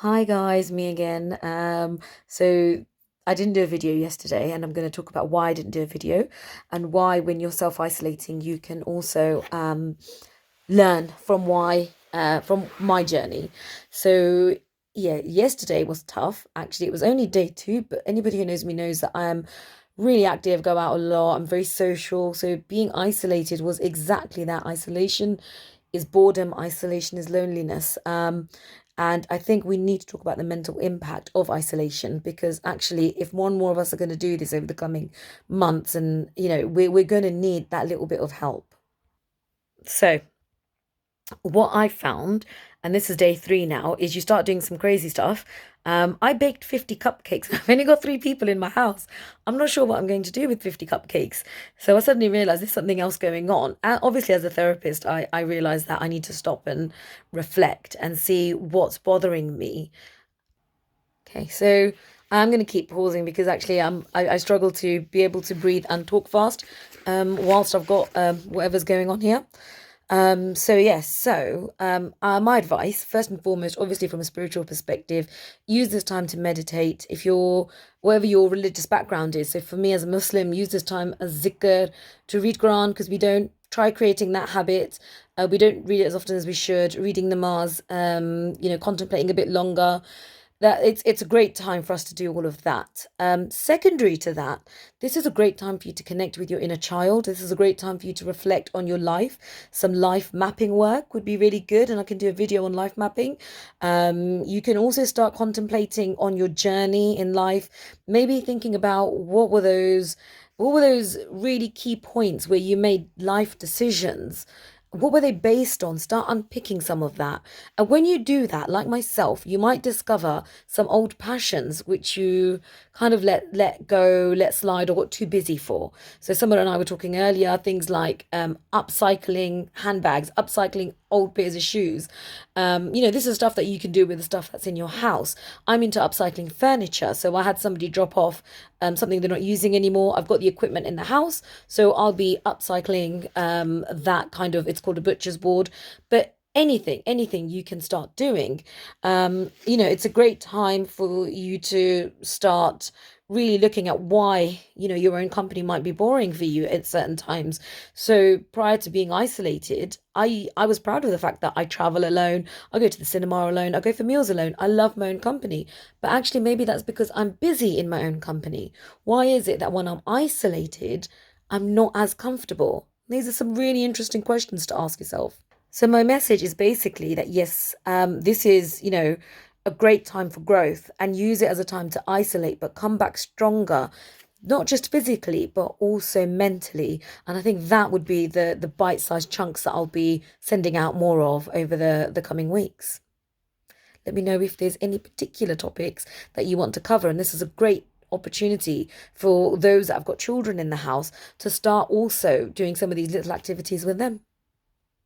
Hi guys, me again. So I didn't do a video yesterday, and I'm going to talk about why I didn't do a video and why, when you're self-isolating, you can also learn from from my journey. So yeah, yesterday was tough. Actually, it was only day two, but anybody who knows me knows that I am really active, go out a lot. I'm very social. So being isolated was exactly that. Isolation is boredom, isolation is loneliness. And I think we need to talk about the mental impact of isolation because actually, if more and more of us are going to do this over the coming months, and we're going to need that little bit of help. So, what I found, and this is day three now, is you start doing some crazy stuff. I baked 50 cupcakes. I've only got three people in my house. I'm not sure what I'm going to do with 50 cupcakes. So I suddenly realized there's something else going on. And obviously, as a therapist, I realized that I need to stop and reflect and see what's bothering me. Okay, so I'm going to keep pausing because actually I struggle to be able to breathe and talk fast whilst I've got whatever's going on here. So yes, my advice, first and foremost, obviously from a spiritual perspective, use this time to meditate. If you're whatever your religious background is, so for me as a Muslim, use this time as zikr to read Quran because we don't try creating that habit. We don't read it as often as we should. Reading namaz, contemplating a bit longer, that it's a great time for us to do all of that. Secondary to that, this is a great time for you to connect with your inner child. This is a great time for you to reflect on your life. Some life mapping work would be really good, and I can do a video on life mapping. You can also start contemplating on your journey in life, maybe thinking about what were those really key points where you made life decisions. What were they based on? Start unpicking some of that. And when you do that, like myself, you might discover some old passions which you kind of let go, let slide, or got too busy for. So someone and I were talking earlier, things like upcycling handbags, upcycling old pairs of shoes. This is stuff that you can do with the stuff that's in your house. I'm into upcycling furniture. So I had somebody drop off something they're not using anymore. I've got the equipment in the house. So I'll be upcycling that kind of, it's called a butcher's board. But anything you can start doing. It's a great time for you to start really looking at why, your own company might be boring for you at certain times. So prior to being isolated, I was proud of the fact that I travel alone, I go to the cinema alone, I go for meals alone. I love my own company. But actually maybe that's because I'm busy in my own company. Why is it that when I'm isolated, I'm not as comfortable? These are some really interesting questions to ask yourself. So my message is basically that yes, this is, a great time for growth, and use it as a time to isolate, but come back stronger, not just physically, but also mentally. And I think that would be the bite-sized chunks that I'll be sending out more of over the coming weeks. Let me know if there's any particular topics that you want to cover. And this is a great opportunity for those that have got children in the house to start also doing some of these little activities with them.